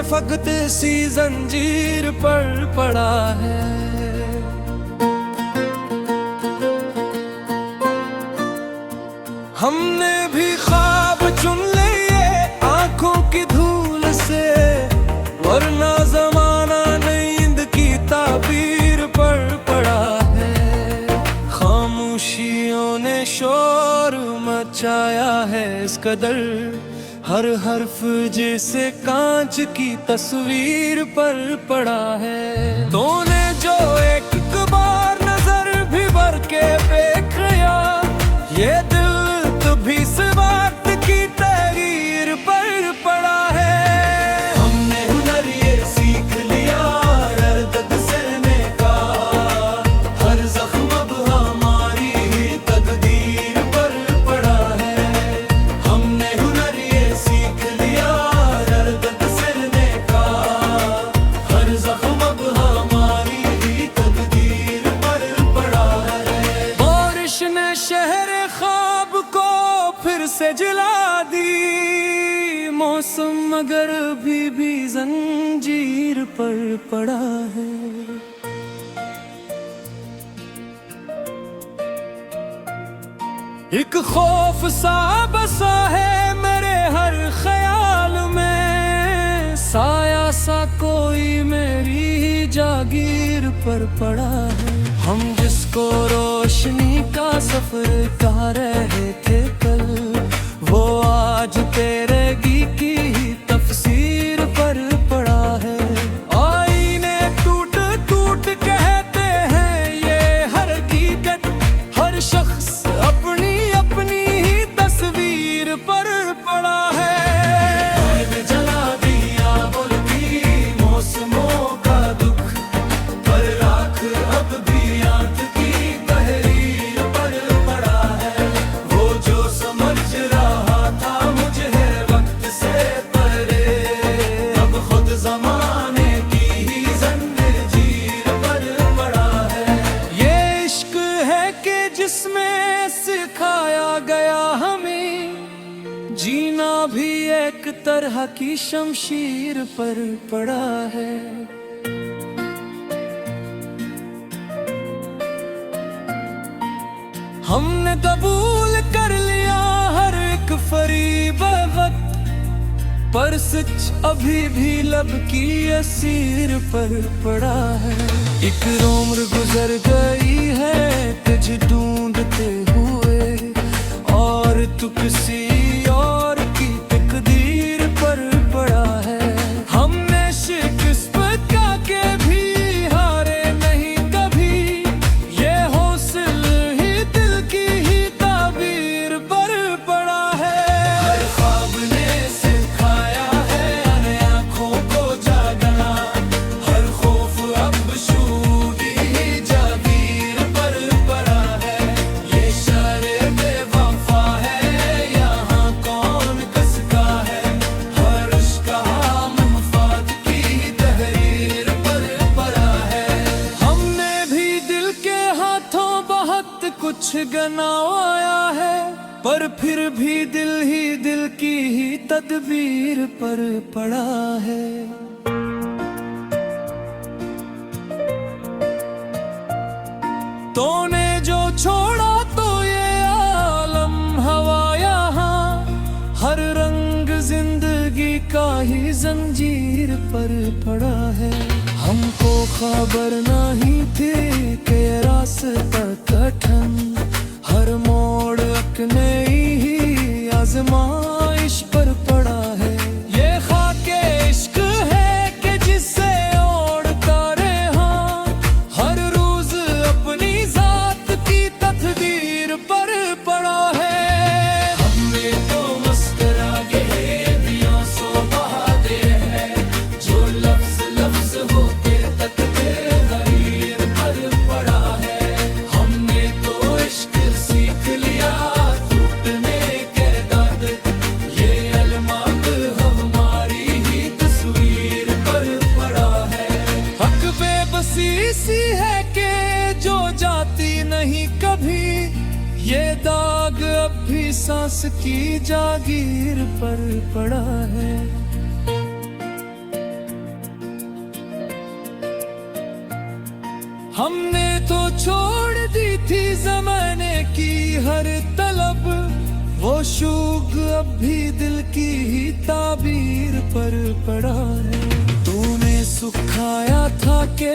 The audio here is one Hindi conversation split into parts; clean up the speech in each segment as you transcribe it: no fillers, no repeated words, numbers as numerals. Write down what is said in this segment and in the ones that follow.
फकत सी जंजीर पर पड़ा है। हमने भी ख्वाब चुन लिए आंखों की धूल से, वरना जमाना नींद की ताबीर पर पड़ा है। खामोशियों ने शोर मचाया है इस कदर, हर हर्फ जैसे कांच की तस्वीर पर पड़ा है। तूने जो एक बार नजर भी भर के देख लिया, ये दिल भी इस बात की तहरीर पर पड़ा है। हमने हुनर ये सीख लिया दर्द सहने का, हर जख्म अब हमारी तकदीर पर पड़ा है। हमने हुनर ये सीख लिया दर्द सहने का, हर जख्म अब हमारी तकदीर पर पड़ा है। बारिश ने शहर ख्वाब को फिर से जला दी, मौसम मगर भी जंजीर पर पड़ा है। एक खौफ सा बसा है मेरे हर ख्याल में, साया सा कोई मेरी ही जागीर पर पड़ा है। हम जिसको रोशनी का सफर कह रहे थे कल, वो आज तेरे की ही तफसीर पर पड़ा है। आईने टूट टूट कहते हैं ये हर हकीकत, हर शख्स अपनी अपनी ही तस्वीर पर पड़ा है। जला दिया बुलकी मौसमों का दुख, पर राख अब भी आंख की तहरीर पर पड़ा है। वो जो समझ रहा था मुझे वक्त से परे, अब खुद जमाने की ही जंजीर पर पड़ा है। ये इश्क है कि जिसमें सिखाया गया हमें, जीना भी एक तरह की शमशीर पर पड़ा है। हमने कबूल कर लिया हर एक फरीब वक्त, पर सच अभी भी लब की असीर पर पड़ा है। एक उम्र गुजर गई है तुझे ढूंढते हुए, और तू किसी और की तकदीर पर पड़ा है। हमने शिकस्त का के भी हारे नहीं कभी, ये हौसला ही दिल की ही ताबीर पर पड़ा है। हर ख्वाब ने सिखाया है हर आँखों को जागना, हर खौफ अब शूर ही जागीर पर पड़ा है। ये शारे बेवफा है यहाँ कौन कसका है, हर उसका मफाद की तहरीर पर पड़ा है। हमने भी दिल के हाथों बहुत कुछ गंवाया है, पर फिर भी दिल ही दिल की ही तदबीर पर पड़ा है। तूने जो छोड़ा तो ये आलम हवा यहाँ, हर रंग जिंदगी का ही जंजीर पर पड़ा है। हमको खबर नहीं थी कि ये रास्ता कठिन, हर मोड़ एक नई ही आजमाइश पर पड़ा है। ये खाके इश्क है कि जिससे ओढ़ता रहा, हर रोज अपनी जात की तकदीर पर पड़ा है। हमने तो मुस्कुरा के दिया सो बहादे हैं, जो लफ्ज लफ्ज होके तकदीर पर पड़ा है। हमने तो इश्क सीख लिया टूटने के दाद, ये अलमात हमारी ही तस्वीर पर पड़ा है। हक बेबसी सी है कि जो जाती नहीं कभी, ये दाग अब भी सांस की जागीर पर पड़ा है। हमने तो छोड़ दी थी ज़माने की हर तलब, वो शौक अब भी दिल की ही ताबीर पर पड़ा है। तूने सुखाया था कि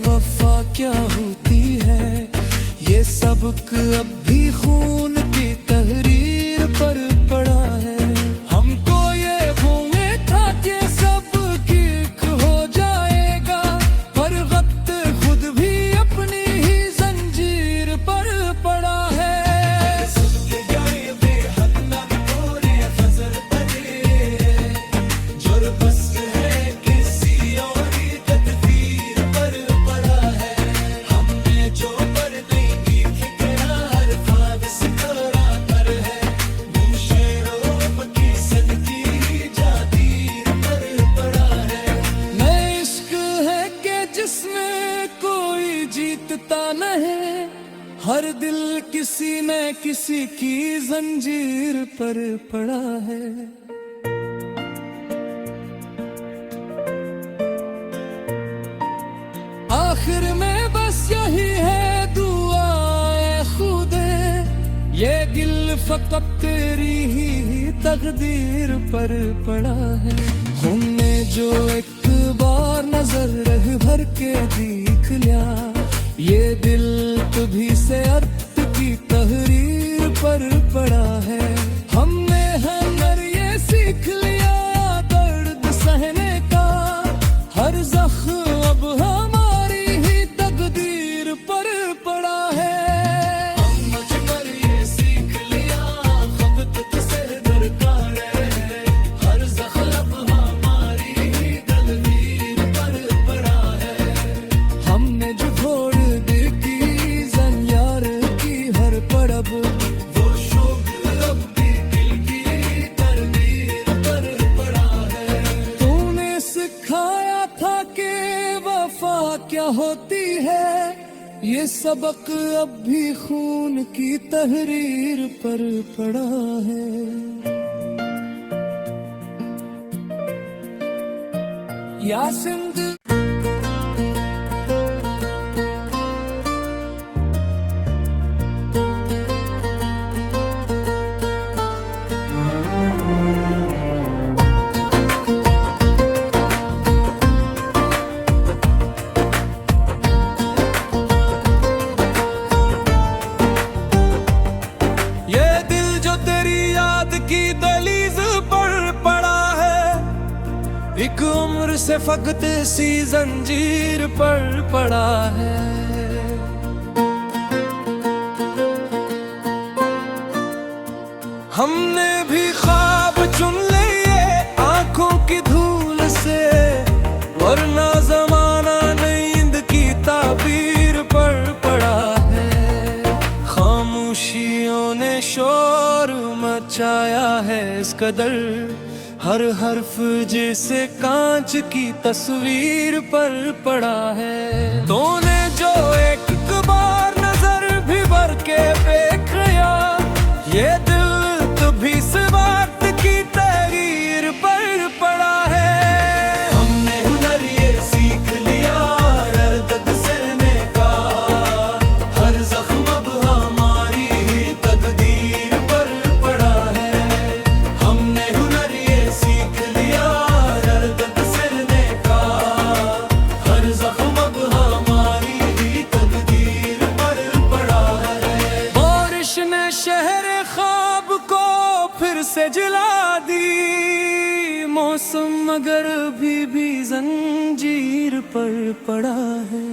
वफा क्या होती है, ये सबक अब भी खून की तहरीर पर पड़ा है। हमको ये उम्मीद था कि सब ठीक हो जाएगा, पर वक्त खुद भी अपनी ही जंजीर पर पड़ा है। नहीं, हर दिल किसी न किसी की जंजीर पर पड़ा है। आखिर में बस यही है दुआए खुदे, ये दिल फकत तेरी ही तकदीर पर पड़ा है। हमने जो एक बार नजर रह भर के देख लिया, ये दिल कभी से अर्थ की तहरीर पर पड़ा है। हमने हुनर ये सीख लिया दर्द सहने का, हर जख्म अब हमारी ही तकदीर पर पड़ा है। हमने ये सीख लिया अब तुझसे दरकार है, हर जख्म अब हमारी ही तकदीर पर पड़ा है। हमने जो क्या होती है, ये सबक अब भी खून की तहरीर पर पड़ा है। या सिंध की दलीज पर पड़ा है, एक उम्र से फकत सी जंजीर पर पड़ा है। हमने भी ख्वाब चुन लिए आंखों की धूल से, वरना जमाना नींद की ताबीर पर पड़ा है। खामोशियों ने शोर मचाया है इस कदर, हर हर्फ जैसे कांच की तस्वीर पर पड़ा है। तूने जो एक बार नजर भी भर के देख लिया, ये दिल कभी से वक्त की तहरीर पर पड़ा है। हमने हुनर ये सीख लिया दर्द सहने का, हर जख्म अब हमारी ही तकदीर पर पड़ा है। हमने हुनर ये सीख लिया दर्द सहने का, हर जख्म अब हमारी ही तकदीर पर पड़ा है। बारिश ने शहर ख्वाब को फिर से जला दी, मौसम मगर भी जंजीर पर पड़ा है।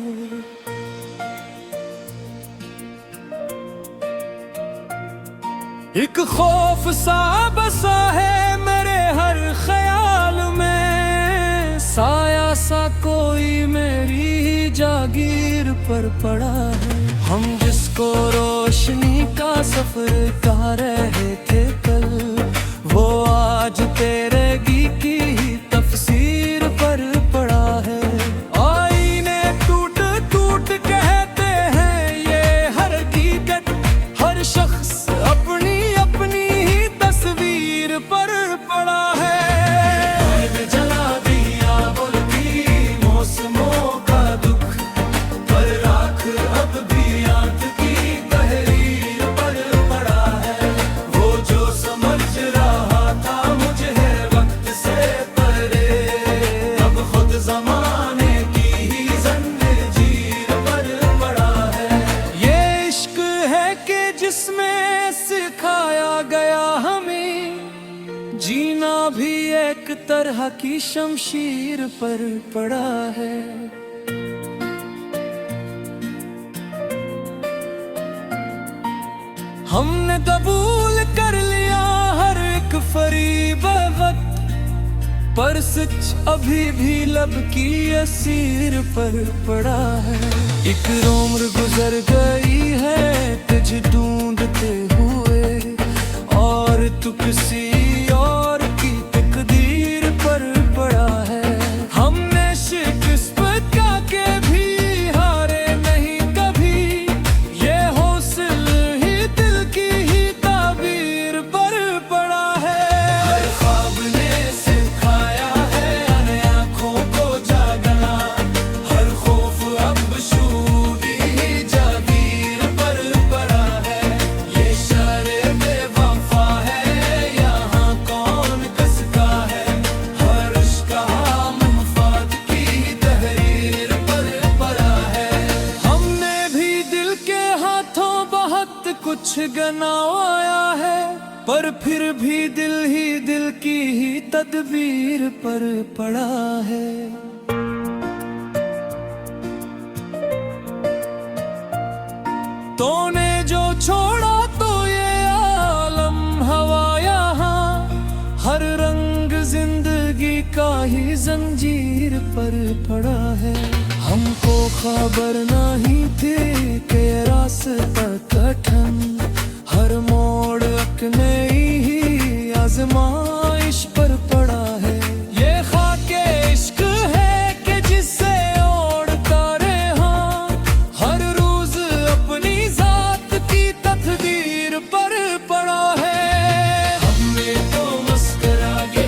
एक खौफ सा बसा है मेरे हर ख्याल में, साया सा कोई मेरी जागीर पर पड़ा है। हम जिसको रोशनी का सफर कह रहे थे कल, वो आज तेरे की ही तफसीर पर पड़ा है। आईने टूट टूट कहते हैं ये हर हकीकत, हर शख्स अपनी अपनी ही तस्वीर पर पड़ा है। जला दिया बोलती मौसमों का दुख, पर रात तरह की शमशीर पर पड़ा है। हमने कबूल कर लिया हर एक फरीब वक्त, पर सच अभी भी लब की असीर पर पड़ा है। एक उम्र गुजर गई है तुझे ढूंढते हुए, और तू किसी और की तकदीर पर पड़ा है। हमने शिकस्त का के भी हारे नहीं कभी, ये हौसला ही दिल की ही ताबीर पर पड़ा है। हर ख्वाब ने सिखाया है अने आँखों को जागना, हर खौफ अब शूरी ही जागीर पर पड़ा है। ये शर्रे बेवफा है यहाँ कौन कसका है, हर उसका मुफाद की तहरीर पर पड़ा है। हमने भी दिल के हाथों बहुत कुछ गंवाया है, पर फिर भी दिल ही दिल की ही तदबीर पर पड़ा है। तूने जो छोड़ा तो ये आलम हवा यहाँ, हर रंग जिंदगी का ही जंजीर पर पड़ा है। हमको खबर नहीं थी कि ये रास्ता कठिन, हर मोड़ एक नई ही आजमाइश पर पड़ा है। ये खाके इश्क है कि जिससे ओढ़ता रहा, हर रोज अपनी जात की तकदीर पर पड़ा है। हमने तो मस्करा के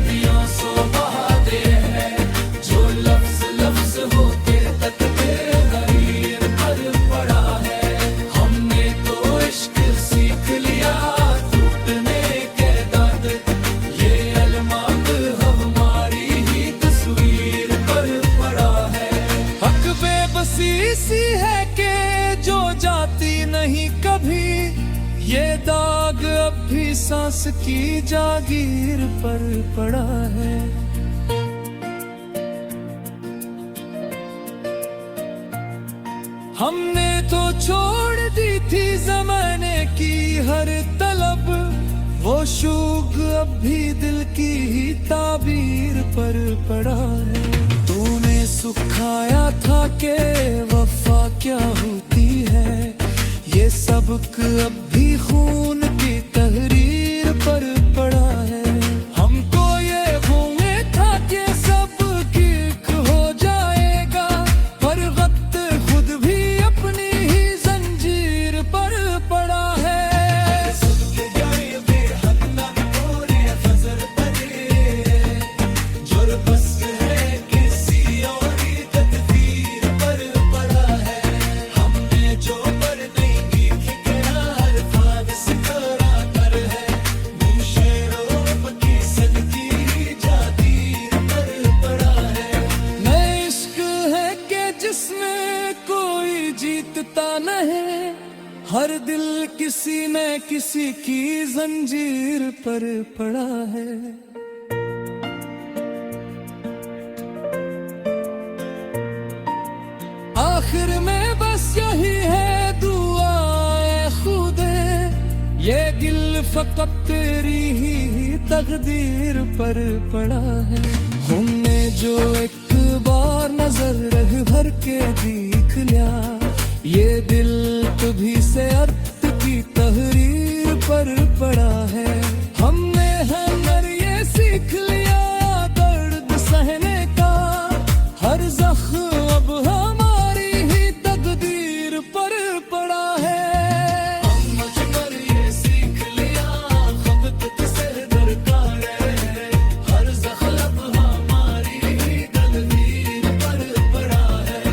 दिया सो बहादे हैं, जो लफ्ज लफ्ज होते तक तहरीर पर पड़ा है। हमने तो इश्क सीख लिया टूटने के दाद, ये अलमाद हमारी ही तस्वीर पर पड़ा है। हक बेबसी सी है कि जो जाती नहीं कभी, ये दाग अब भी सांस की जागीर पर पड़ा है। हमने तो छोड़ दी थी जमाने की हर तलब, वो शूग अब भी दिल की ही ताबीर पर पड़ा है। तूने सुखाया था कि वफा क्या होती है, ये सबक अब भी खून की तहरीर पर पड़ा है। हमको ये उम्मीद था कि सब ठीक हो जाएगा, पर वक्त खुद भी अपनी ही जंजीर पर पड़ा है। जिसमें कोई जीतता नहीं, हर दिल किसी न किसी की जंजीर पर पड़ा है। आखिर में बस यही है दुआए खुदे, ये दिल फकत तेरी ही तकदीर पर पड़ा है। हमने जो एक बार नजर रह भर के देख लिया, ये दिल कभी से अर्थ की तहरीर पर पड़ा है। हमने हुनर ये सीख लिया दर्द सहने का, हर जख्म अब हमारी ही तकदीर पर पड़ा है। हमने ये सीख लिया खबत किसे दरकार है, हर जख्म अब हमारी ही तकदीर पर पड़ा है।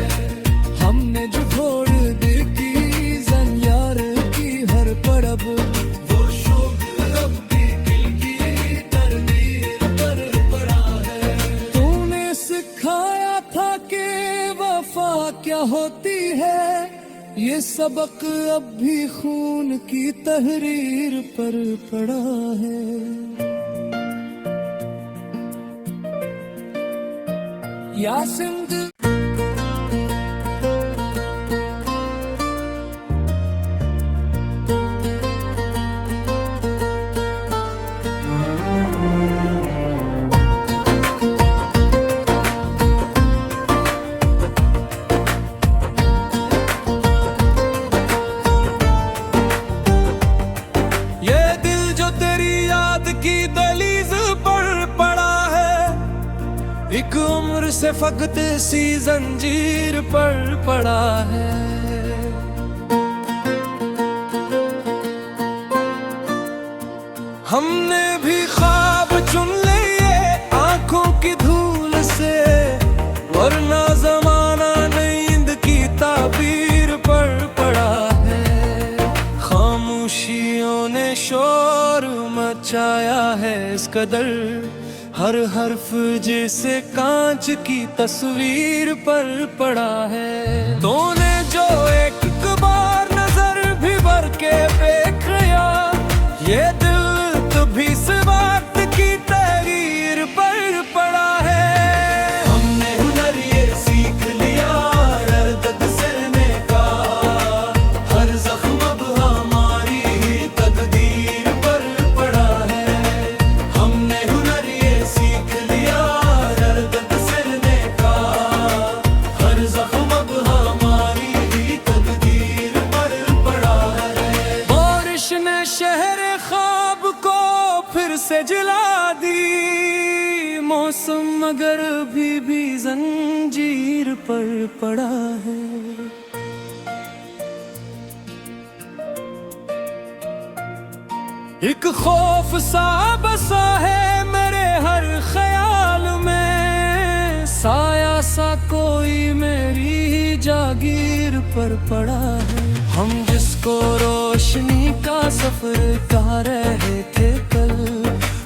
हमने जो छोड़ दी की जंजार की हर परब, वो शोक अब भी दिल की तकदीर पर पड़ा है। तूने सिखाया था कि वफा क्या होती है, ये सबक अब भी खून की तहरीर पर पड़ा है। या सिंध। की दहलीज पर पड़ा है, एक उम्र से फकत सी जंजीर पर पड़ा है। हमने भी ख्वाब चुन लिए आंखों की धूल से, वरना जमाना नींद की ताबीर पर पड़ा है। खामोशियों ने शोर मचाया है इस कदर, हर हर्फ जैसे कांच की तस्वीर पर पड़ा है। तूने जो एक बार नजर भी भर के देख लिया, ये दिल तभी से वक्त की तहरीर पर पड़ा है। हमने हुनर ये सीख लिया दर्द सहने का, हर जख्म अब हमारी तकदीर पर पड़ा है। हमने हुनर ये सीख लिया दर्द सहने का, हर जख्म अब हमारी तकदीर पर पड़ा है। बारिश ने शहर ख्वाब को फिर से जला दी, मौसम मगर भी जंजीर पर पड़ा है। एक खौफ सा बसा है मेरे हर ख्याल में, साया सा कोई मेरी ही जागीर पर पड़ा है। हम जिसको रोशनी का सफर कह रहे थे कल,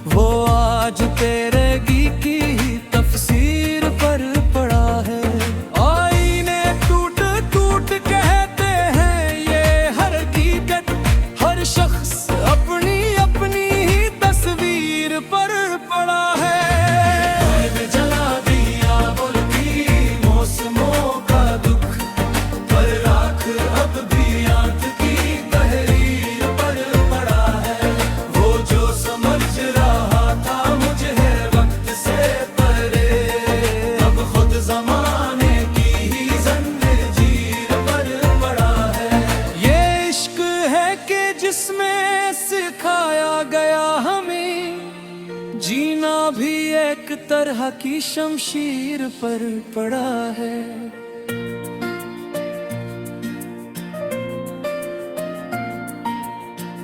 वो आज तेरे की ही तफसीर पर पड़ा है। आईने टूट टूट कहते हैं ये हर हकीकत, हर शख्स अपनी अपनी ही तस्वीर पर पड़ा है। जला दिया बुलकी मौसमों का दुख, पर राख अब भी आंख की तहरीर पर पड़ा है। वो जो समझ रहा था मुझे वक्त से परे, अब खुद जमाने की ही जंजीर पर पड़ा है। ये इश्क है कि जिसमें सिखाया गया हमें, जीना भी एक तरह की शमशीर पर पड़ा है।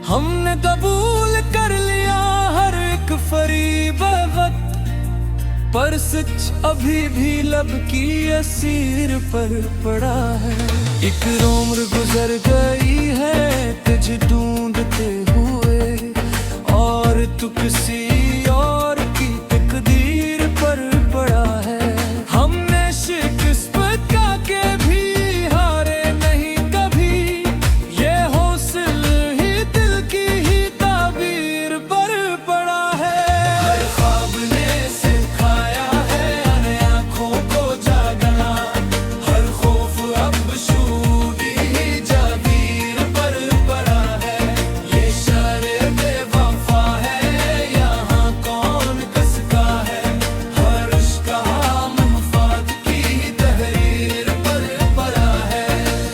हमने कबूल कर लिया हर एक फरीब वक्त, पर सच अभी भी लब की असीर पर पड़ा है। एक उम्र गुजर गई है तुझे ढूंढते हुए, और तू किसी और की तकदीर पर पड़ा है। हमने शिकस्त का के भी हारे नहीं कभी, ये हौसला ही दिल की ही ताबीर पर पड़ा है। हर ख्वाब ने सिखाया है अने आँखों को जागना, हर खौफ अब शूरी ही जागीर पर पड़ा है। ये शारे बेवफा है यहाँ कौन कसका है, हर उसका मफाद की तहरीर पर पड़ा है।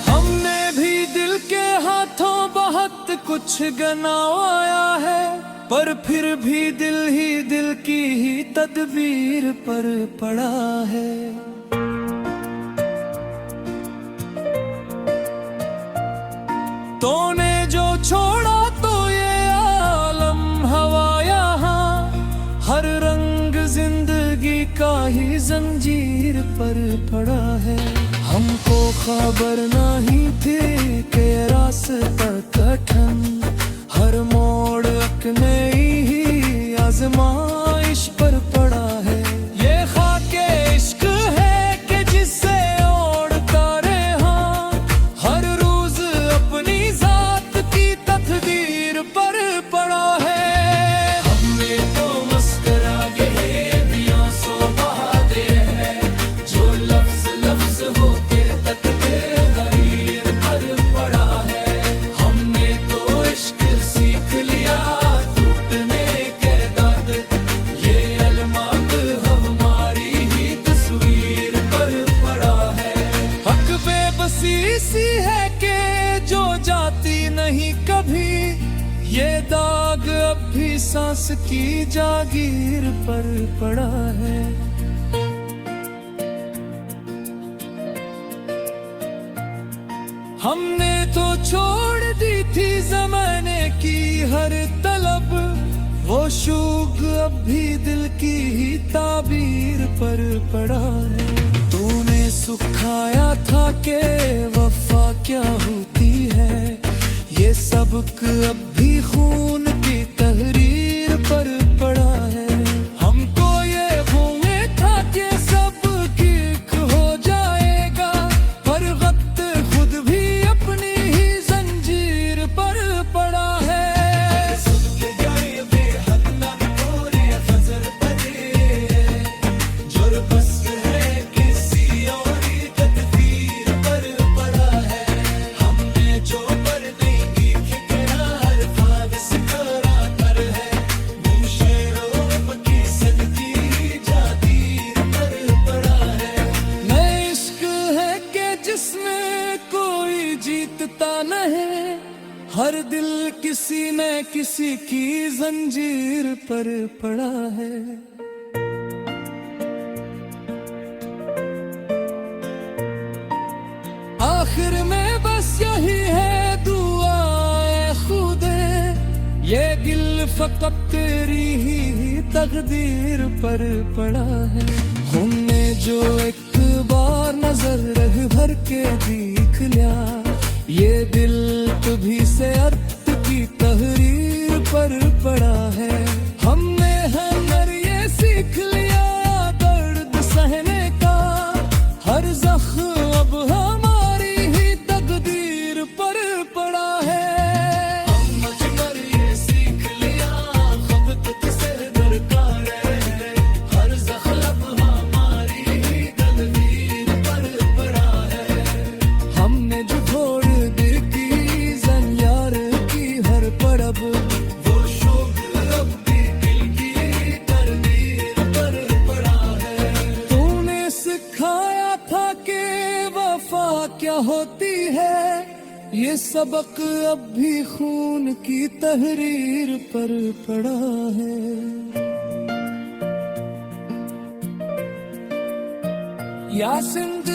हमने भी दिल के हाथों बहुत कुछ गंवाया है, पर फिर भी दिल ही दिल की ही तदबीर पर पड़ा है। तूने जो छोड़ा तो ये आलम हवा यहाँ, हर रंग जिंदगी का ही जंजीर पर पड़ा है। हमको खबर नहीं थी कि रास्ता कठिन, हर मोड़ एक नई ही आजमाइश पर पड़ा है। ये खाके इश्क है कि जिससे ओढ़ता रहा, हर रोज अपनी जात की तकदीर पर पड़ा है। हमने तो मस्करा के दिया सो बहादे हैं, होके तकदीर पर पड़ा है। हमने तो इश्क सीख लिया टूटने के दर्द, ये अलमाक हमारी ही तस्वीर पर पड़ा है। हक बेबसी सी है कि जो जाती नहीं कभी, ये दाग अब भी सांस की जागीर पर पड़ा है। हमने तो छोड़ दी थी ज़माने की हर तलब, वो शूग अब भी दिल की ही ताबीर पर पड़ा है। तूने सुखाया था के वफा क्या होती है, ये सबक अब भी खून की तहरीर पर पड़ा है। हमको ये हुए था कि सब ठीक हो जाएगा, पर वक्त खुद भी अपनी ही जंजीर पर पड़ा है। जिसमें कोई जीतता नहीं, हर दिल किसी न किसी की जंजीर पर पड़ा है। आखिर में बस यही है दुआए खुदे, ये दिल फकत तेरी ही तकदीर पर पड़ा है। हमने जो एक बार नजर रह भर के देख लिया, ये दिल कभी से अर्थ की तहरीर पर पड़ा है। हमने हुनर ये सीख लिया दर्द सहने का, हर जख्म अब हमारी ही तकदीर पर पड़ा है। हमने ये सीख लिया खबत से दरकार है, हर जख्म अब हमारी ही तकदीर पर पड़ा है। हमने जो छोड़ दी की जंजार की हर परब, वो शोक अब भी दिल की तकदीर पर पड़ा है। तूने सिखाया था कि वफा क्या होती है, ये सबक अब भी खून की तहरीर पर पड़ा है। या सिंध